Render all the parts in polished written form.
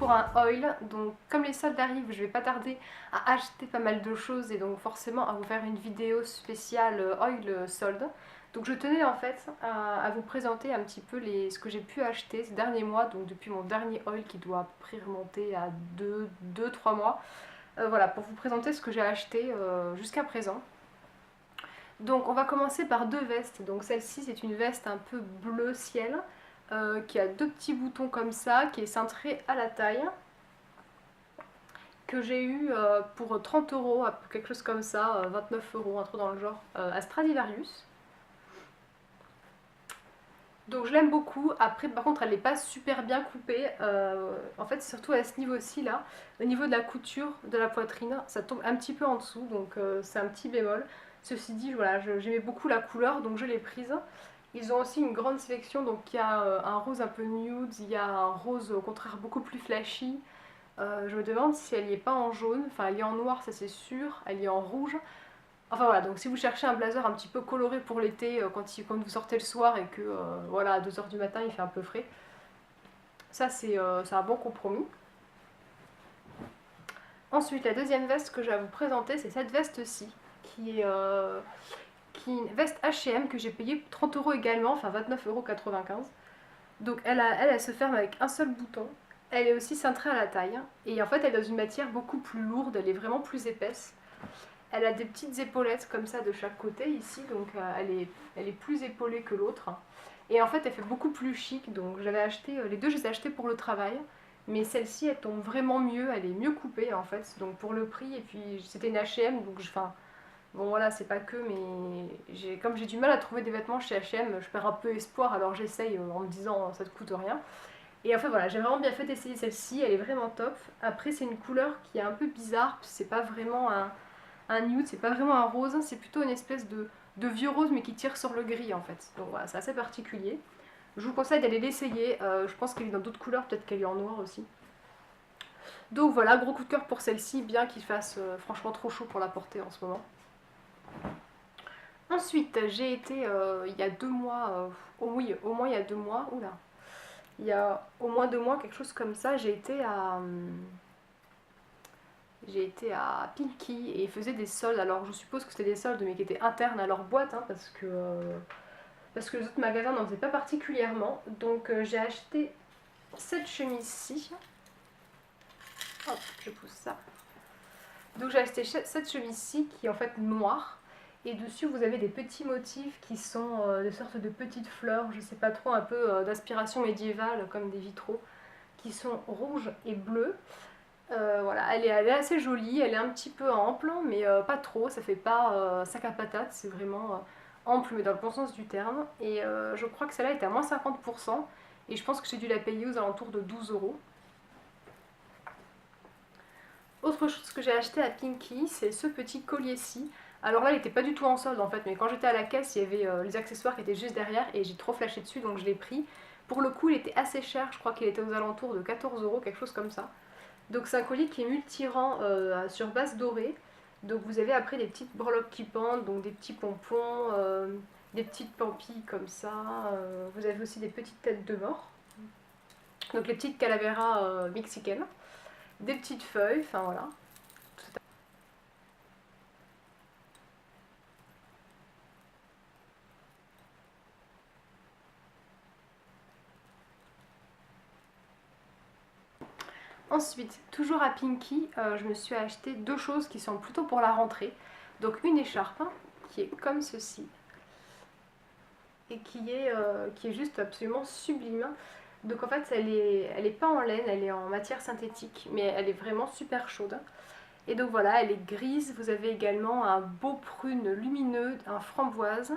pour un haul. Donc comme les soldes arrivent, je vais pas tarder à acheter pas mal de choses et donc forcément à vous faire une vidéo spéciale haul solde. Donc je tenais en fait à vous présenter un petit peu ce que j'ai pu acheter ces derniers mois, donc depuis mon dernier haul qui doit à peu près remonter à 2-3 mois. Voilà, pour vous présenter ce que j'ai acheté jusqu'à présent. Donc on va commencer par deux vestes. Donc celle-ci c'est une veste un peu bleu ciel qui a deux petits boutons comme ça, qui est cintrée à la taille, que j'ai eu pour 30 euros, quelque chose comme ça, 29 euros, un truc dans le genre, à Stradivarius. Donc je l'aime beaucoup. Après par contre elle n'est pas super bien coupée. En fait surtout à ce niveau-ci là, au niveau de la couture de la poitrine, ça tombe un petit peu en dessous, donc c'est un petit bémol. Ceci dit, voilà, j'aimais beaucoup la couleur, donc je l'ai prise. Ils ont aussi une grande sélection, donc il y a un rose un peu nude, il y a un rose au contraire beaucoup plus flashy. Je me demande si elle n'y est pas en jaune, enfin elle y est en noir ça c'est sûr, elle y est en rouge. Enfin voilà, donc si vous cherchez un blazer un petit peu coloré pour l'été, quand vous sortez le soir et que voilà, à 2 heures du matin il fait un peu frais, ça c'est un bon compromis. Ensuite, la deuxième veste que je vais vous présenter, c'est cette veste-ci, qui est une veste H&M que j'ai payée 30 euros également, enfin 29,95 €. Donc elle se ferme avec un seul bouton. Elle est aussi cintrée à la taille. Et en fait, elle est dans une matière beaucoup plus lourde, elle est vraiment plus épaisse. Elle a des petites épaulettes comme ça de chaque côté ici, donc elle est plus épaulée que l'autre. Et en fait, elle fait beaucoup plus chic, donc j'avais acheté, les deux je les ai achetés pour le travail. Mais celle-ci, elle tombe vraiment mieux, elle est mieux coupée en fait, donc pour le prix. Et puis c'était une H&M, donc enfin, bon voilà, c'est pas que, mais comme j'ai du mal à trouver des vêtements chez H&M, je perds un peu espoir, alors j'essaye en me disant ça te coûte rien. Et en fait voilà, j'ai vraiment bien fait d'essayer celle-ci, elle est vraiment top. Après c'est une couleur qui est un peu bizarre, c'est pas vraiment un nude, c'est pas vraiment un rose, c'est plutôt une espèce de vieux rose mais qui tire sur le gris en fait. Donc voilà, c'est assez particulier. Je vous conseille d'aller l'essayer, je pense qu'elle est dans d'autres couleurs, peut-être qu'elle est en noir aussi. Donc voilà, gros coup de cœur pour celle-ci, bien qu'il fasse franchement trop chaud pour la porter en ce moment. Ensuite, j'ai été il y a 2 mois, oui, au moins il y a 2 mois, oula, il y a au moins 2 mois, quelque chose comme ça, j'ai été à Pinky et ils faisaient des soldes. Alors je suppose que c'était des soldes mais qui étaient internes à leur boîte hein, parce que les autres magasins n'en faisaient pas particulièrement. Donc j'ai acheté cette chemise-ci. Hop, je pousse ça. Donc j'ai acheté cette chemise-ci qui est en fait noire. Et dessus vous avez des petits motifs qui sont des sortes de petites fleurs, je sais pas trop, un peu d'inspiration médiévale comme des vitraux, qui sont rouges et bleus. Voilà, elle est assez jolie, elle est un petit peu ample, mais pas trop, ça fait pas sac à patate, c'est vraiment ample, mais dans le bon sens du terme. Et je crois que celle-là était à moins 50%, et je pense que j'ai dû la payer aux alentours de 12 euros. Autre chose que j'ai acheté à Pinky, c'est ce petit collier-ci. Alors là, il n'était pas du tout en solde en fait, mais quand j'étais à la caisse, il y avait les accessoires qui étaient juste derrière, et j'ai trop flashé dessus, donc je l'ai pris. Pour le coup, il était assez cher, je crois qu'il était aux alentours de 14 euros, quelque chose comme ça. Donc c'est un collier qui est multirang sur base dorée. Donc vous avez après des petites breloques qui pendent, donc des petits pompons, des petites pampilles comme ça. Vous avez aussi des petites têtes de mort. Donc les petites calaveras mexicaines. Des petites feuilles, enfin voilà. Ensuite, toujours à Pinky, je me suis acheté deux choses qui sont plutôt pour la rentrée. Donc une écharpe qui est comme ceci et qui est juste absolument sublime. Donc en fait, elle est pas en laine, elle est en matière synthétique, mais elle est vraiment super chaude. Et donc voilà, elle est grise. Vous avez également un beau prune lumineux, un framboise.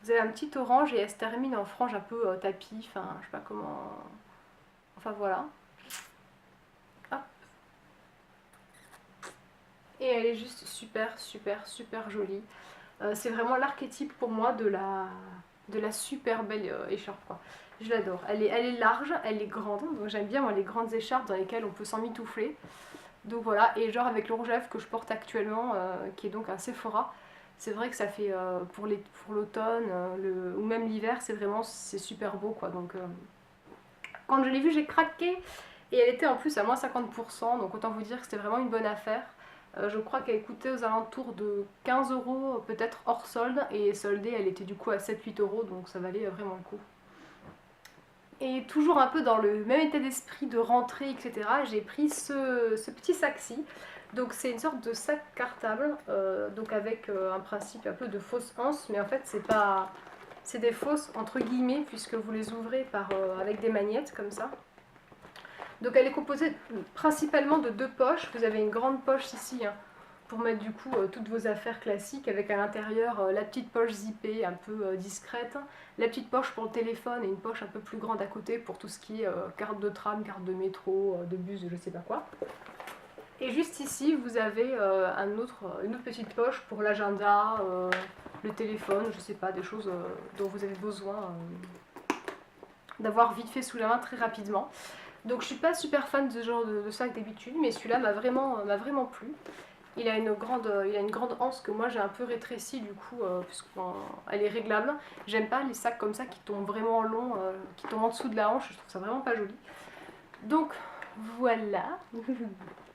Vous avez un petit orange et elle se termine en frange un peu tapis, enfin je sais pas comment. Enfin voilà. Hop. Et elle est juste super, super, super jolie. C'est vraiment l'archétype pour moi de la super belle écharpe quoi. Je l'adore. Elle est large, elle est grande, donc j'aime bien moi les grandes écharpes dans lesquelles on peut s'emmitoufler. Donc voilà, et genre avec le rouge à lèvres que je porte actuellement, qui est donc un Sephora, c'est vrai que ça fait pour l'automne ou même l'hiver, c'est super beau quoi. Donc quand je l'ai vu, j'ai craqué Et elle était en plus à moins 50%, donc autant vous dire que c'était vraiment une bonne affaire. Je crois qu'elle coûtait aux alentours de 15 euros, peut-être hors solde, et soldée, elle était du coup à 7-8 euros, donc ça valait vraiment le coup. Et toujours un peu dans le même état d'esprit de rentrée, etc., j'ai pris ce petit sac-ci. Donc c'est une sorte de sac cartable, donc avec un principe un peu de fausse anse, mais en fait c'est pas, c'est des fausses entre guillemets puisque vous les ouvrez avec des magnettes comme ça. Donc elle est composée principalement de deux poches. Vous avez une grande poche ici, hein, pour mettre du coup toutes vos affaires classiques, avec à l'intérieur la petite poche zippée un peu discrète, la petite poche pour le téléphone et une poche un peu plus grande à côté pour tout ce qui est carte de tram, carte de métro, de bus, je sais pas quoi. Et juste ici vous avez une autre petite poche pour l'agenda, le téléphone, je sais pas, des choses dont vous avez besoin d'avoir vite fait sous la main très rapidement. Donc je suis pas super fan de ce genre de sac d'habitude, mais celui-là m'a vraiment plu. Il a une grande anse que moi j'ai un peu rétrécie du coup, puisqu'elle est réglable. J'aime pas les sacs comme ça qui tombent vraiment long, qui tombent en dessous de la hanche, je trouve ça vraiment pas joli. Donc voilà.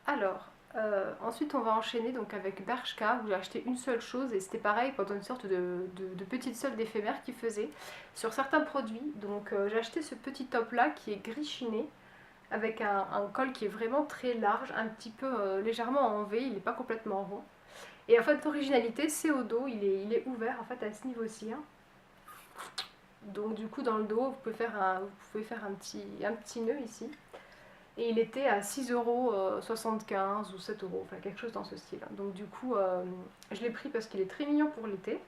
Alors, ensuite on va enchaîner donc avec Bershka, où j'ai acheté une seule chose et c'était pareil pendant une sorte de petite solde éphémère qui faisait sur certains produits. Donc j'ai acheté ce petit top là qui est gris chiné avec un col qui est vraiment très large, un petit peu légèrement en V, il n'est pas complètement rond. Et en fait l'originalité c'est au dos, il est ouvert en fait à ce niveau-ci, hein. Donc du coup dans le dos vous pouvez faire un petit nœud ici. Et il était à 6,75 € ou 7 €, enfin quelque chose dans ce style. Donc du coup, je l'ai pris parce qu'il est très mignon pour l'été.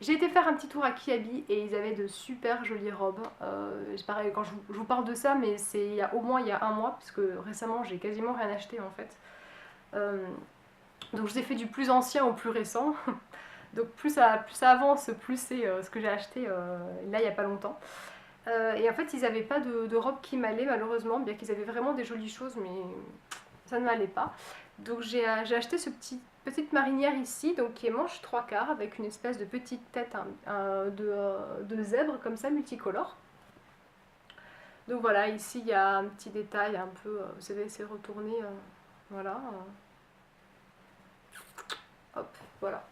J'ai été faire un petit tour à Kiabi et ils avaient de super jolies robes. C'est pareil, quand je vous parle de ça, mais c'est au moins il y a un mois, parce que récemment j'ai quasiment rien acheté en fait. Donc je vous ai fait du plus ancien au plus récent. Donc plus ça avance, plus c'est ce que j'ai acheté là il n'y a pas longtemps. Et en fait, ils n'avaient pas de robe qui m'allait malheureusement, bien qu'ils avaient vraiment des jolies choses, mais ça ne m'allait pas. Donc j'ai acheté petite marinière ici, donc qui est manche 3/4 avec une espèce de petite tête de zèbre comme ça, multicolore. Donc voilà, ici il y a un petit détail un peu, vous savez, c'est retourné, voilà. Hop, voilà.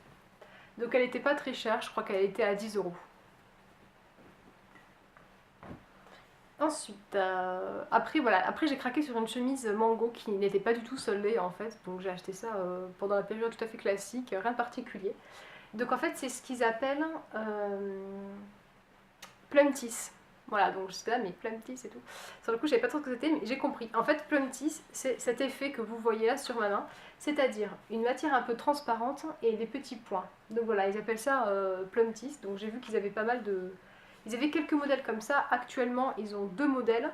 Donc elle n'était pas très chère, je crois qu'elle était à 10 €. Ensuite, après voilà, après j'ai craqué sur une chemise mango qui n'était pas du tout soldée en fait, donc j'ai acheté ça pendant la période tout à fait classique, rien de particulier. Donc en fait c'est ce qu'ils appellent plum tees. Voilà, donc j'étais là, mais plum tees et tout. Sur le coup, je savais pas trop ce que c'était, mais j'ai compris. En fait, plum tees, c'est cet effet que vous voyez là sur ma main, c'est-à-dire une matière un peu transparente et des petits points. Donc voilà, ils appellent ça plum tees. Donc j'ai vu qu'ils avaient pas mal de. Ils avaient quelques modèles comme ça. Actuellement, ils ont deux modèles.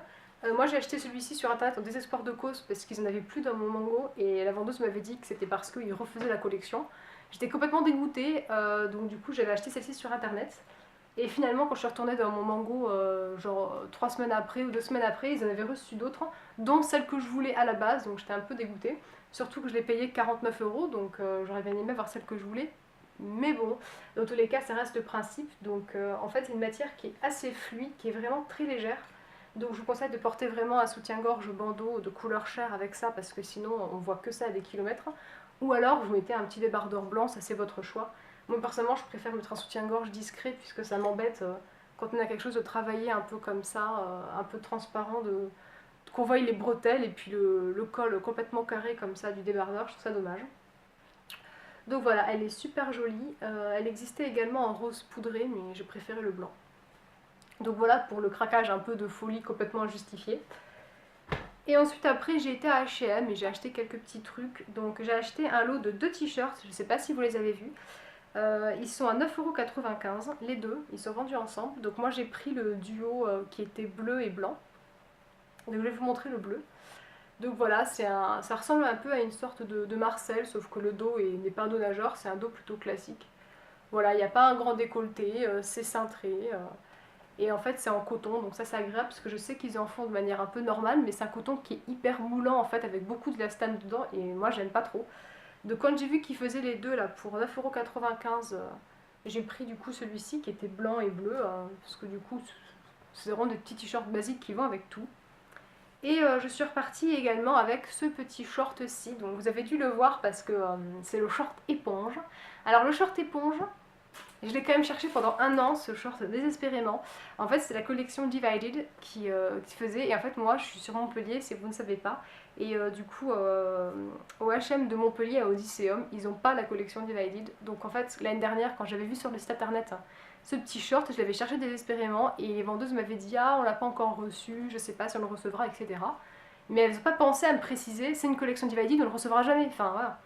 Moi, j'ai acheté celui-ci sur internet en désespoir de cause parce qu'ils en avaient plus dans mon mango et la vendeuse m'avait dit que c'était parce qu'ils refaisaient la collection. J'étais complètement dégoûtée, donc du coup, j'avais acheté celle-ci sur internet. Et finalement, quand je suis retournée dans mon mango, genre 3 semaines après ou 2 semaines après, ils en avaient reçu d'autres, dont celle que je voulais à la base, donc j'étais un peu dégoûtée. Surtout que je l'ai payé 49 €, donc j'aurais bien aimé avoir celle que je voulais. Mais bon, dans tous les cas, ça reste le principe. Donc en fait, c'est une matière qui est assez fluide, qui est vraiment très légère. Donc je vous conseille de porter vraiment un soutien-gorge bandeau de couleur chair avec ça, parce que sinon on voit que ça à des kilomètres. Ou alors vous mettez un petit débardeur blanc, ça c'est votre choix. Moi personnellement je préfère mettre un soutien-gorge discret puisque ça m'embête quand on a quelque chose de travaillé un peu comme ça, un peu transparent, qu'on voie les bretelles et puis le col complètement carré comme ça du débardeur, je trouve ça dommage. Donc voilà, elle est super jolie. Elle existait également en rose poudré mais j'ai préféré le blanc. Donc voilà pour le craquage un peu de folie complètement injustifié. Et ensuite après j'ai été à H&M et j'ai acheté quelques petits trucs. Donc j'ai acheté un lot de 2 t-shirts, je ne sais pas si vous les avez vus. Ils sont à 9,95 € les deux, ils sont vendus ensemble. Donc moi j'ai pris le duo qui était bleu et blanc. Donc je vais vous montrer le bleu. Donc voilà, ça ressemble un peu à une sorte de Marcel, sauf que le dos n'est pas un dos nageur, c'est un dos plutôt classique. Voilà, il n'y a pas un grand décolleté, c'est cintré. Et en fait c'est en coton, donc ça c'est agréable parce que je sais qu'ils en font de manière un peu normale, mais c'est un coton qui est hyper moulant en fait avec beaucoup de l'élastane dedans et moi j'aime pas trop. Donc quand j'ai vu qu'ils faisaient les deux là pour 9,95 €, j'ai pris du coup celui-ci qui était blanc et bleu, parce que du coup c'est vraiment des petits t-shirts basiques qui vont avec tout. Et je suis repartie également avec ce petit short-ci, donc vous avez dû le voir parce que c'est le short éponge. Alors le short éponge, je l'ai quand même cherché pendant un an, ce short, désespérément. En fait, c'est la collection Divided qui faisait, et en fait moi je suis sur Montpellier, si vous ne savez pas. Et du coup, au H&M de Montpellier, à Odysseum, ils n'ont pas la collection Divided. Donc en fait, l'année dernière, quand j'avais vu sur le site internet ce petit short, je l'avais cherché désespérément et les vendeuses m'avaient dit ah on l'a pas encore reçu, je sais pas si on le recevra, etc. Mais elles n'ont pas pensé à me préciser c'est une collection Divided, on le recevra jamais. Enfin voilà.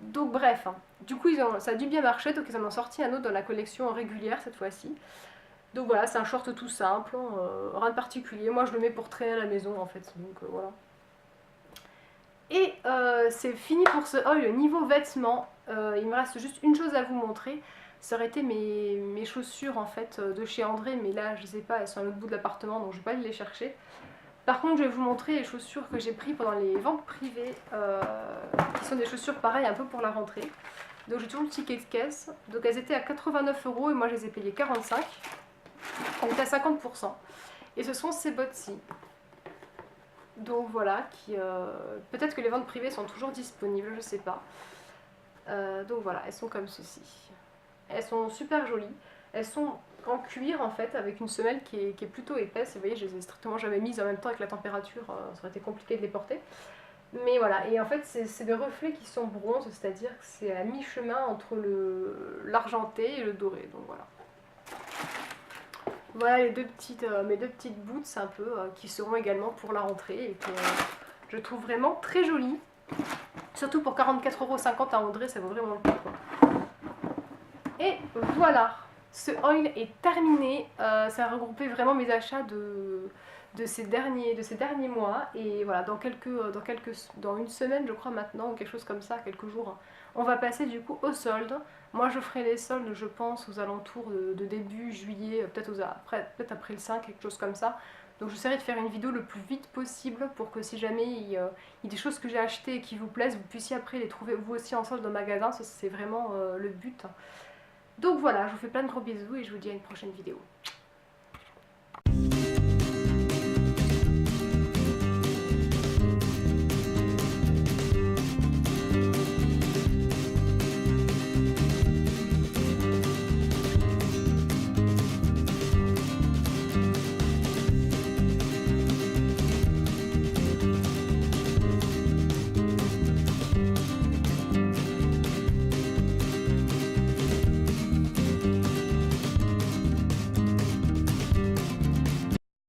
Donc bref, hein. Du coup ça a dû bien marcher, donc ils en ont sorti un autre dans la collection régulière cette fois-ci. Donc voilà, c'est un short tout simple, hein, rien de particulier. Moi je le mets pour traîner à la maison en fait, donc voilà. Et c'est fini pour ce haul niveau vêtements. Il me reste juste une chose à vous montrer. Ça aurait été mes chaussures en fait de chez André, mais là je sais pas, elles sont à l'autre bout de l'appartement donc je vais pas aller les chercher. Par contre je vais vous montrer les chaussures que j'ai prises pendant les ventes privées, qui sont des chaussures pareilles un peu pour la rentrée. Donc j'ai toujours le ticket de caisse. Donc elles étaient à 89 € et moi je les ai payées 45. On était à 50%. Et ce sont ces bottes-ci. Donc voilà, peut-être que les ventes privées sont toujours disponibles, je sais pas. Donc voilà, elles sont comme ceci. Elles sont super jolies. Elles sont en cuir en fait, avec une semelle qui est plutôt épaisse. Et vous voyez, je les ai strictement jamais mises en même temps avec la température, ça aurait été compliqué de les porter. Mais voilà, et en fait c'est des reflets qui sont bronze, c'est-à-dire que c'est à mi-chemin entre l'argenté et le doré. Donc voilà. Voilà mes deux petites boots un peu qui seront également pour la rentrée et que je trouve vraiment très jolies. Surtout pour 44,50 € à André, ça vaut vraiment le coup quoi. Et voilà, ce haul est terminé. Ça a regroupé vraiment mes achats de ces derniers mois. Et voilà, dans une semaine je crois maintenant, ou quelque chose comme ça, quelques jours, on va passer du coup au solde. Moi je ferai les soldes je pense aux alentours de début juillet, peut-être après le 5, quelque chose comme ça. Donc j'essaierai de faire une vidéo le plus vite possible pour que si jamais il y a des choses que j'ai achetées et qui vous plaisent, vous puissiez après les trouver vous aussi en solde dans le magasin, ça c'est vraiment le but. Donc voilà, je vous fais plein de gros bisous et je vous dis à une prochaine vidéo.